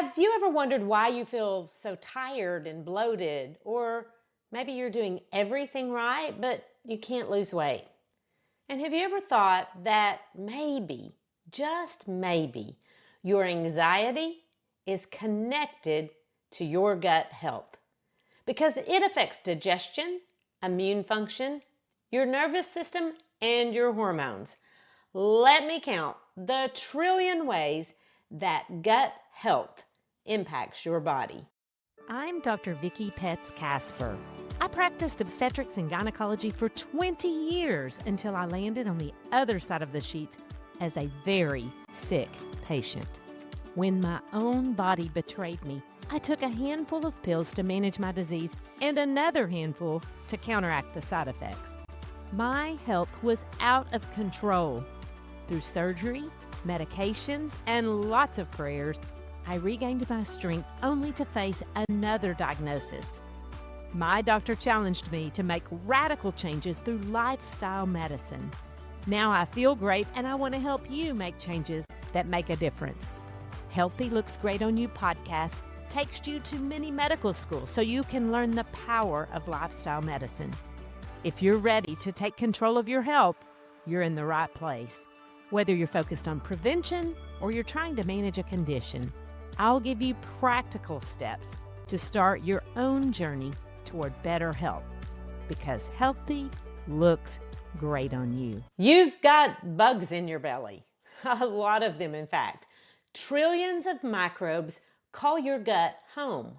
Have you ever wondered why you feel so tired and bloated? Or maybe you're doing everything right, but you can't lose weight. And have you ever thought that maybe, just maybe, your anxiety is connected to your gut health? Because it affects digestion, immune function, your nervous system, and your hormones. Let me count the trillion ways that gut health impacts your body. I'm Dr. Vicki Petz Casper. I practiced obstetrics and gynecology for 20 years until I landed on the other side of the sheets as a very sick patient. When my own body betrayed me, I took a handful of pills to manage my disease and another handful to counteract the side effects. My health was out of control. Through surgery, medications, and lots of prayers, I regained my strength only to face another diagnosis. My doctor challenged me to make radical changes through lifestyle medicine. Now I feel great and I want to help you make changes that make a difference. Healthy Looks Great on You podcast takes you to many medical schools so you can learn the power of lifestyle medicine. If you're ready to take control of your health, you're in the right place. Whether you're focused on prevention or you're trying to manage a condition, I'll give you practical steps to start your own journey toward better health, because healthy looks great on you. You've got bugs in your belly. A lot of them, in fact. Trillions of microbes call your gut home.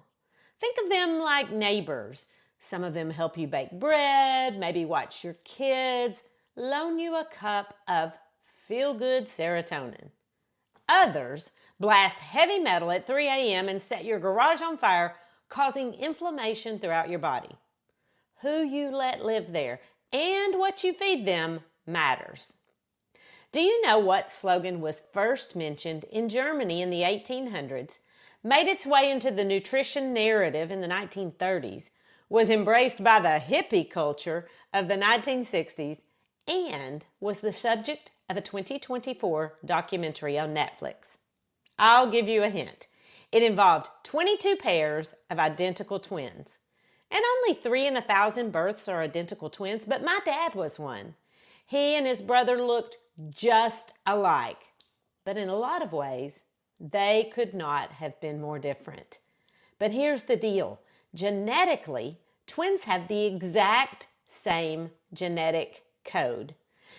Think of them like neighbors. Some of them help you bake bread, maybe watch your kids, loan you a cup of feel-good serotonin. Others blast heavy metal at 3 a.m. and set your garage on fire, causing inflammation throughout your body. Who you let live there and what you feed them matters. Do you know what slogan was first mentioned in Germany in the 1800s, made its way into the nutrition narrative in the 1930s, was embraced by the hippie culture of the 1960s, and was the subject of a 2024 documentary on Netflix? I'll give you a hint. It involved 22 pairs of identical twins. And only 3 in 1,000 births are identical twins, but my dad was one. He and his brother looked just alike. But in a lot of ways, they could not have been more different. But here's the deal. Genetically, twins have the exact same genetic code.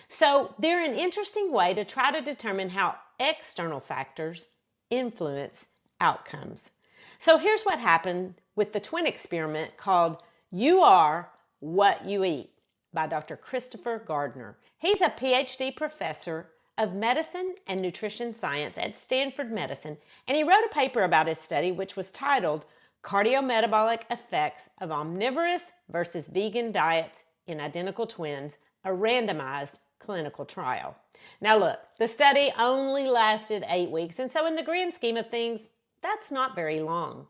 So they're an interesting way to try to determine how external factors influence outcomes. So here's what happened with the twin experiment called You Are What You Eat by Dr. Christopher Gardner. He's a PhD professor of medicine and nutrition science at Stanford Medicine, and he wrote a paper about his study which was titled Cardiometabolic Effects of Omnivorous versus Vegan Diets in Identical Twins, a randomized clinical trial. Now look, the study only lasted 8 weeks, and so in the grand scheme of things, that's not very long.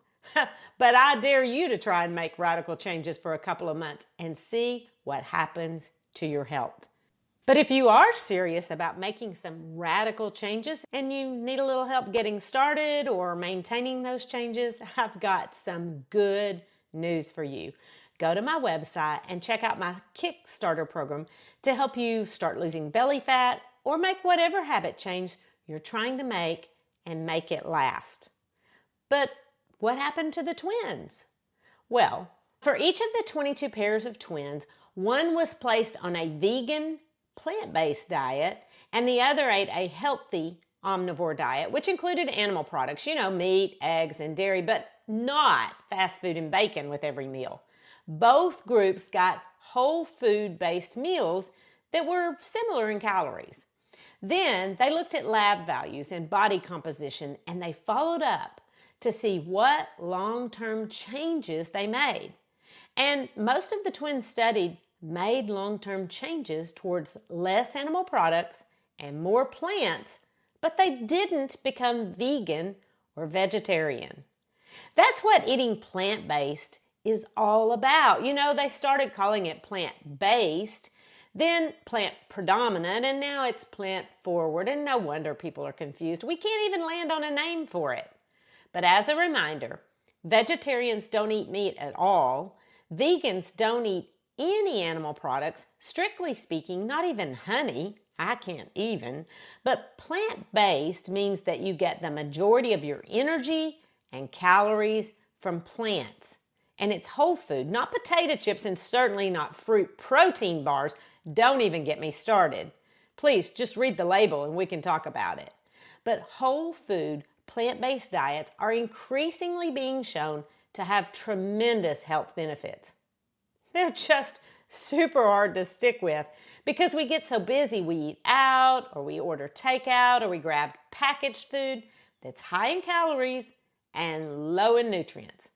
But I dare you to try and make radical changes for a couple of months and see what happens to your health. But if you are serious about making some radical changes and you need a little help getting started or maintaining those changes, I've got some good news for you. Go to my website and check out my Kickstarter program to help you start losing belly fat or make whatever habit change you're trying to make and make it last. But what happened to the twins? Well, for each of the 22 pairs of twins, one was placed on a vegan, plant-based diet, and the other ate a healthy omnivore diet, which included animal products, meat, eggs, and dairy, but not fast food and bacon with every meal. Both groups got whole food-based meals that were similar in calories. Then they looked at lab values and body composition, and they followed up to see what long-term changes they made. And most of the twins studied made long-term changes towards less animal products and more plants, but they didn't become vegan or vegetarian. That's what eating plant-based is all about. They started calling it plant-based, then plant-predominant, and now it's plant-forward, and no wonder people are confused. We can't even land on a name for it. But as a reminder, vegetarians don't eat meat at all. Vegans don't eat any animal products, strictly speaking, not even honey. I can't even. But plant-based means that you get the majority of your energy and calories from plants. And it's whole food, not potato chips, and certainly not fruit protein bars. Don't even get me started. Please just read the label and we can talk about it. But whole food, plant-based diets are increasingly being shown to have tremendous health benefits. They're just super hard to stick with because we get so busy we eat out or we order takeout or we grab packaged food that's high in calories and low in nutrients.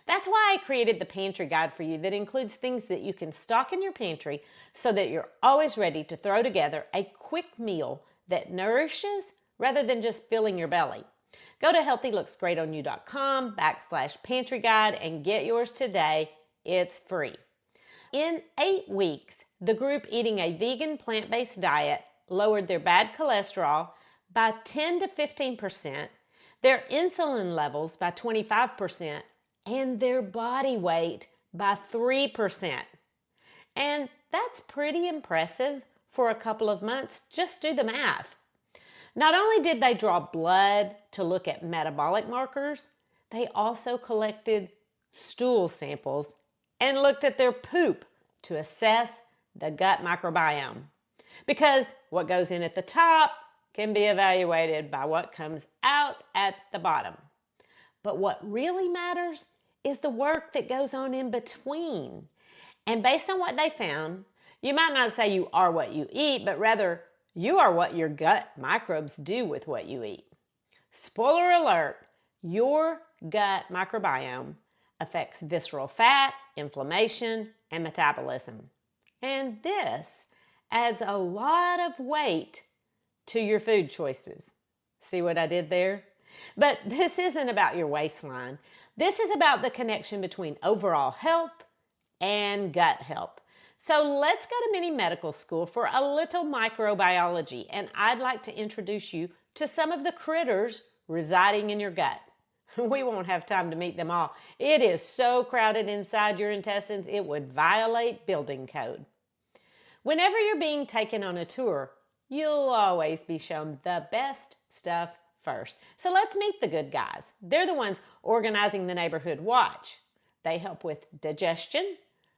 That's why I created the Pantry Guide for you that includes things that you can stock in your pantry so that you're always ready to throw together a quick meal that nourishes rather than just filling your belly. Go to healthylooksgreatonyou.com/pantry guide and get yours today. It's free. In 8 weeks, the group eating a vegan plant-based diet lowered their bad cholesterol by 10 to 15%, their insulin levels by 25%, and their body weight by 3%. And that's pretty impressive for a couple of months. Just do the math. Not only did they draw blood to look at metabolic markers, they also collected stool samples and looked at their poop to assess the gut microbiome. Because what goes in at the top can be evaluated by what comes out at the bottom. But what really matters is the work that goes on in between. And based on what they found, you might not say you are what you eat, but rather you are what your gut microbes do with what you eat. Spoiler alert, your gut microbiome affects visceral fat, inflammation, and metabolism. And this adds a lot of weight to your food choices. See what I did there? But this isn't about your waistline. This is about the connection between overall health and gut health. So let's go to mini medical school for a little microbiology, and I'd like to introduce you to some of the critters residing in your gut. We won't have time to meet them all. It is so crowded inside your intestines, it would violate building code. Whenever you're being taken on a tour, you'll always be shown the best stuff first. So let's meet the good guys. They're the ones organizing the neighborhood watch. They help with digestion,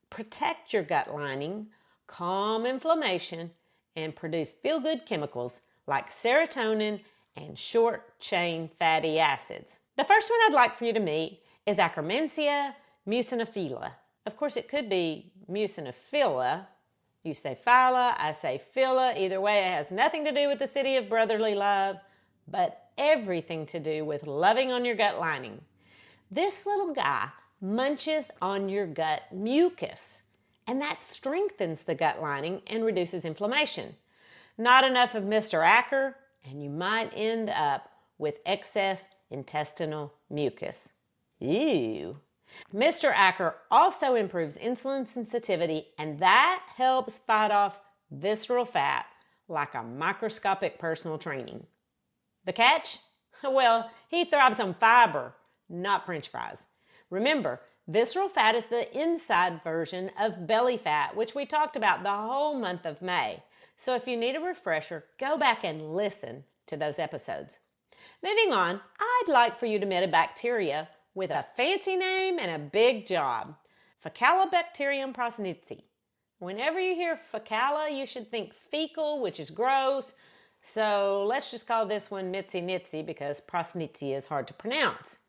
protect your gut lining, calm inflammation, and produce feel-good chemicals like serotonin and short-chain fatty acids. The first one I'd like for you to meet is Akkermansia muciniphila. Of course, it could be muciniphila. You say phyla, I say phila. Either way, it has nothing to do with the city of brotherly love, but everything to do with loving on your gut lining. This little guy munches on your gut mucus, and that strengthens the gut lining and reduces inflammation. Not enough of Mr. Acker, and you might end up with excess intestinal mucus. Ew. Mr. Acker also improves insulin sensitivity, and that helps fight off visceral fat like a microscopic personal training. The catch? Well, he thrives on fiber, not French fries. Remember, visceral fat is the inside version of belly fat, which we talked about the whole month of May. So if you need a refresher, go back and listen to those episodes. Moving on, I'd like for you to meet a bacteria with a fancy name and a big job. Faecalibacterium prosnitzi. Whenever you hear facala, you should think fecal, which is gross. So let's just call this one Mitzi Nitzi because prosnitzi is hard to pronounce.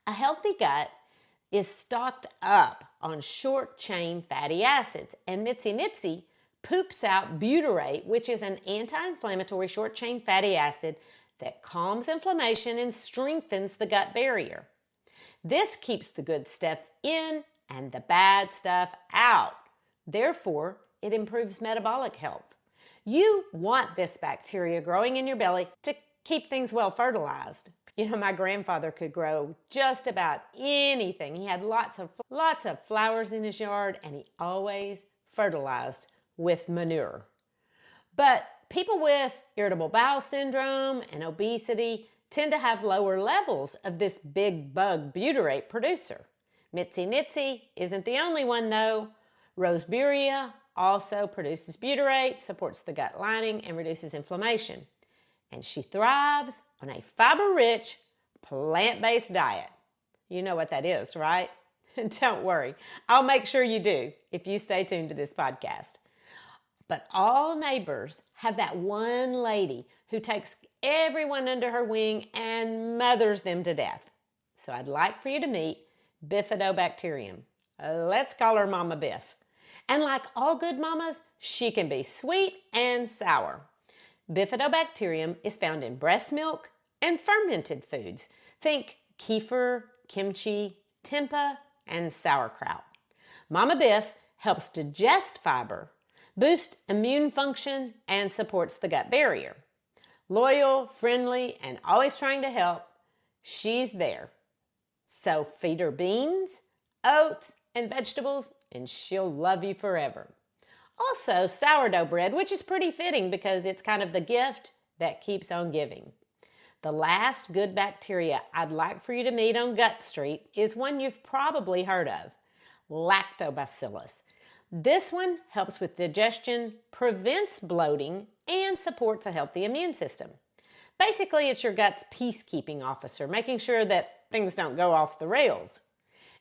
A healthy gut is stocked up on short-chain fatty acids, and Mitzi Nitzi poops out butyrate, which is an anti-inflammatory short-chain fatty acid that calms inflammation and strengthens the gut barrier. This keeps the good stuff in and the bad stuff out. Therefore, it improves metabolic health. You want this bacteria growing in your belly to keep things well fertilized. You know, my grandfather could grow just about anything. He had lots of flowers in his yard, and he always fertilized with manure. But people with irritable bowel syndrome and obesity tend to have lower levels of this big bug butyrate producer. Mitzi Nitzi isn't the only one though. Roseburia also produces butyrate, supports the gut lining, and reduces inflammation. And she thrives on a fiber-rich, plant-based diet. You know what that is, right? Don't worry, I'll make sure you do if you stay tuned to this podcast. But all neighbors have that one lady who takes everyone under her wing and mothers them to death. So I'd like for you to meet Bifidobacterium. Let's call her Mama Biff. And like all good mamas, she can be sweet and sour. Bifidobacterium is found in breast milk and fermented foods. Think kefir, kimchi, tempeh, and sauerkraut. Mama Biff helps digest fiber, boosts immune function, and supports the gut barrier. Loyal, friendly, and always trying to help, she's there. So feed her beans, oats, and vegetables, and she'll love you forever. Also, sourdough bread, which is pretty fitting because it's kind of the gift that keeps on giving. The last good bacteria I'd like for you to meet on Gut Street is one you've probably heard of, Lactobacillus. This one helps with digestion, prevents bloating, and supports a healthy immune system. Basically, it's your gut's peacekeeping officer, making sure that things don't go off the rails.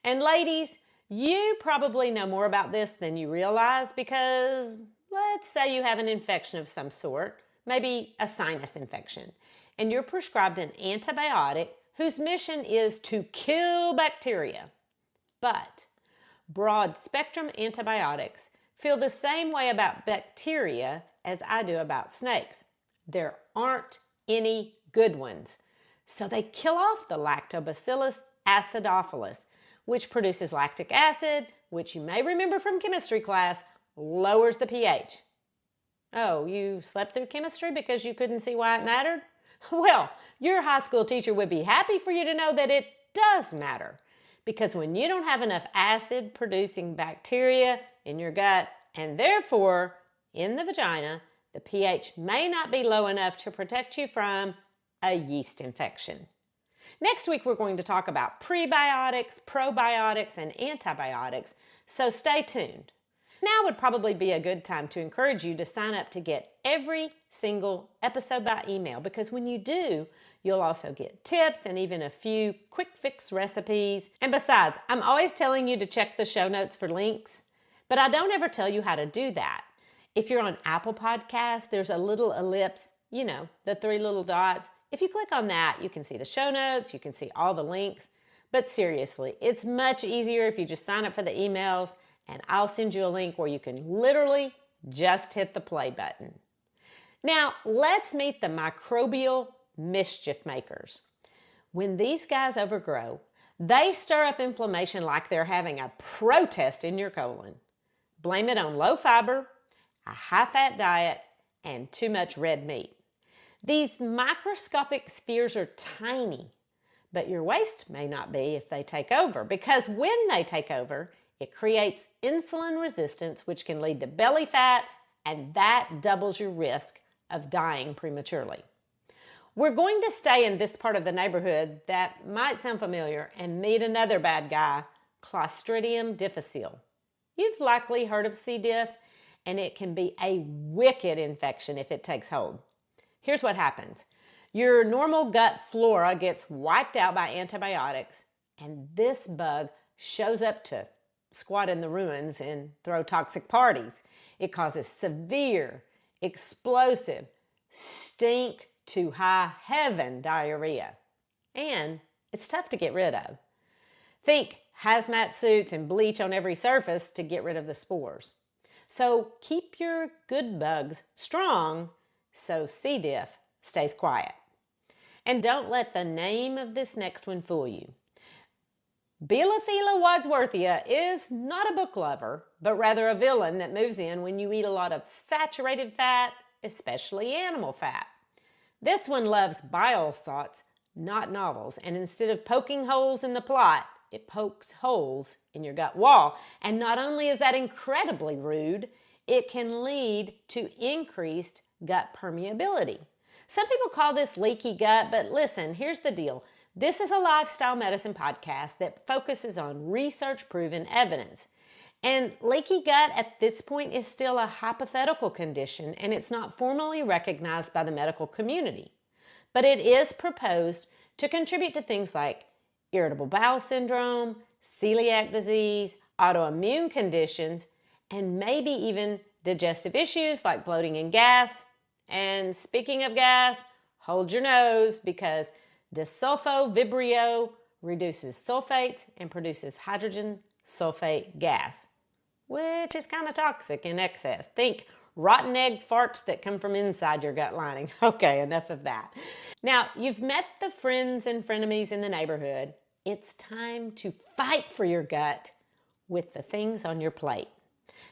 And ladies, you probably know more about this than you realize because let's say you have an infection of some sort, maybe a sinus infection, and you're prescribed an antibiotic whose mission is to kill bacteria. But broad-spectrum antibiotics feel the same way about bacteria as I do about snakes. There aren't any good ones. So they kill off the Lactobacillus acidophilus, which produces lactic acid, which you may remember from chemistry class, lowers the pH. Oh, you slept through chemistry because you couldn't see why it mattered? Well, your high school teacher would be happy for you to know that it does matter. Because when you don't have enough acid-producing bacteria in your gut, and therefore in the vagina, the pH may not be low enough to protect you from a yeast infection. Next week, we're going to talk about prebiotics, probiotics, and antibiotics, so stay tuned. Now would probably be a good time to encourage you to sign up to get every single episode by email, because when you do, you'll also get tips and even a few quick fix recipes. And besides, I'm always telling you to check the show notes for links, but I don't ever tell you how to do that. If you're on Apple Podcasts, there's a little ellipse, you know, the 3 little dots. If you click on that, you can see the show notes, you can see all the links. But seriously, it's much easier if you just sign up for the emails, and I'll send you a link where you can literally just hit the play button. Now, let's meet the microbial mischief makers. When these guys overgrow, they stir up inflammation like they're having a protest in your colon. Blame it on low fiber, a high-fat diet, and too much red meat. These microscopic spheres are tiny, but your waist may not be if they take over, because when they take over, it creates insulin resistance, which can lead to belly fat, and that doubles your risk of dying prematurely. We're going to stay in this part of the neighborhood that might sound familiar and meet another bad guy, Clostridium difficile. You've likely heard of C. diff, and it can be a wicked infection if it takes hold. Here's what happens. Your normal gut flora gets wiped out by antibiotics, and this bug shows up to squat in the ruins and throw toxic parties. It causes severe, explosive, stink to high heaven diarrhea. And it's tough to get rid of. Think hazmat suits and bleach on every surface to get rid of the spores. So keep your good bugs strong so C. diff stays quiet. And don't let the name of this next one fool you. Bilophila wadsworthia is not a book lover, but rather a villain that moves in when you eat a lot of saturated fat, especially animal fat. This one loves bile salts, not novels, and instead of poking holes in the plot, it pokes holes in your gut wall. And not only is that incredibly rude, it can lead to increased gut permeability. Some people call this leaky gut, but listen, here's the deal. This is a lifestyle medicine podcast that focuses on research-proven evidence. And leaky gut at this point is still a hypothetical condition, and it's not formally recognized by the medical community. But it is proposed to contribute to things like irritable bowel syndrome, celiac disease, autoimmune conditions, and maybe even digestive issues like bloating and gas. And speaking of gas, hold your nose because disulfovibrio reduces sulfates and produces hydrogen sulfate gas, which is kind of toxic in excess. Think rotten egg farts that come from inside your gut lining. Okay, enough of that. Now, you've met the friends and frenemies in the neighborhood. It's time to fight for your gut with the things on your plate.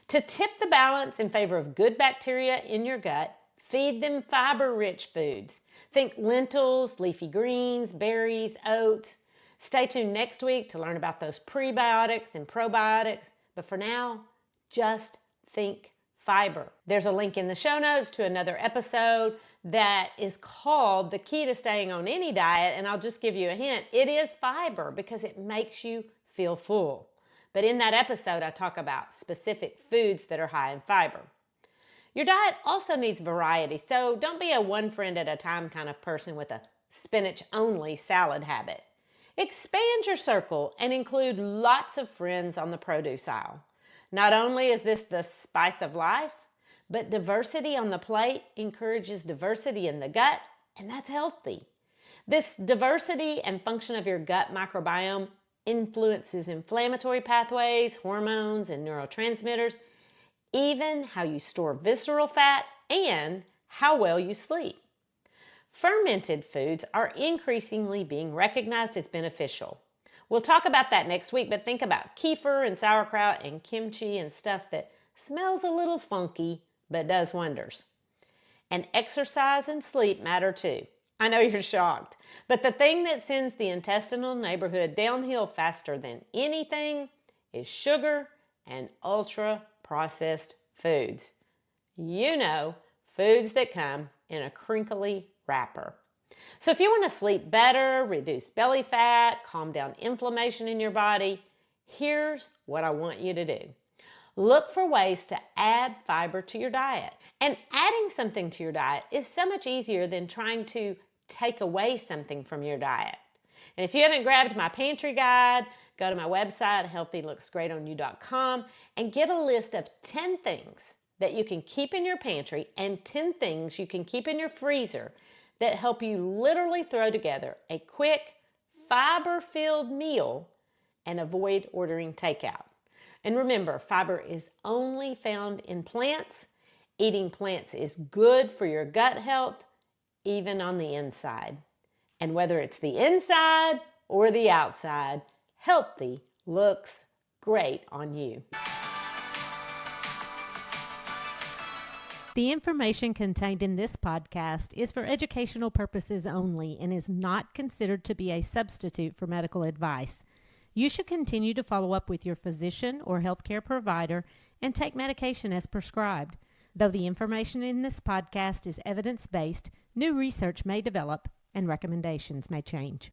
To tip the balance in favor of good bacteria in your gut, feed them fiber-rich foods. Think lentils, leafy greens, berries, oats. Stay tuned next week to learn about those prebiotics and probiotics. But for now, just think fiber. There's a link in the show notes to another episode that is called The Key to Staying on Any Diet, and I'll just give you a hint. It is fiber because it makes you feel full. But in that episode, I talk about specific foods that are high in fiber. Your diet also needs variety, so don't be a one friend at a time kind of person with a spinach-only salad habit. Expand your circle and include lots of friends on the produce aisle. Not only is this the spice of life, but diversity on the plate encourages diversity in the gut, and that's healthy. This diversity and function of your gut microbiome influences inflammatory pathways, hormones, and neurotransmitters, even how you store visceral fat and how well you sleep. Fermented foods are increasingly being recognized as beneficial. We'll talk about that next week, but think about kefir and sauerkraut and kimchi and stuff that smells a little funky but does wonders. And exercise and sleep matter too. I know you're shocked, but the thing that sends the intestinal neighborhood downhill faster than anything is sugar and ultra-processed foods. You know, foods that come in a crinkly wrapper. So if you want to sleep better, reduce belly fat, calm down inflammation in your body, here's what I want you to do. Look for ways to add fiber to your diet. And adding something to your diet is so much easier than trying to take away something from your diet. And if you haven't grabbed my pantry guide, go to my website, healthylooksgreatonyou.com, and get a list of 10 things that you can keep in your pantry and 10 things you can keep in your freezer that help you literally throw together a quick, fiber-filled meal and avoid ordering takeout. And remember, fiber is only found in plants. Eating plants is good for your gut health, even on the inside. And whether it's the inside or the outside, healthy looks great on you. The information contained in this podcast is for educational purposes only and is not considered to be a substitute for medical advice. You should continue to follow up with your physician or healthcare provider and take medication as prescribed. Though the information in this podcast is evidence-based, new research may develop and recommendations may change.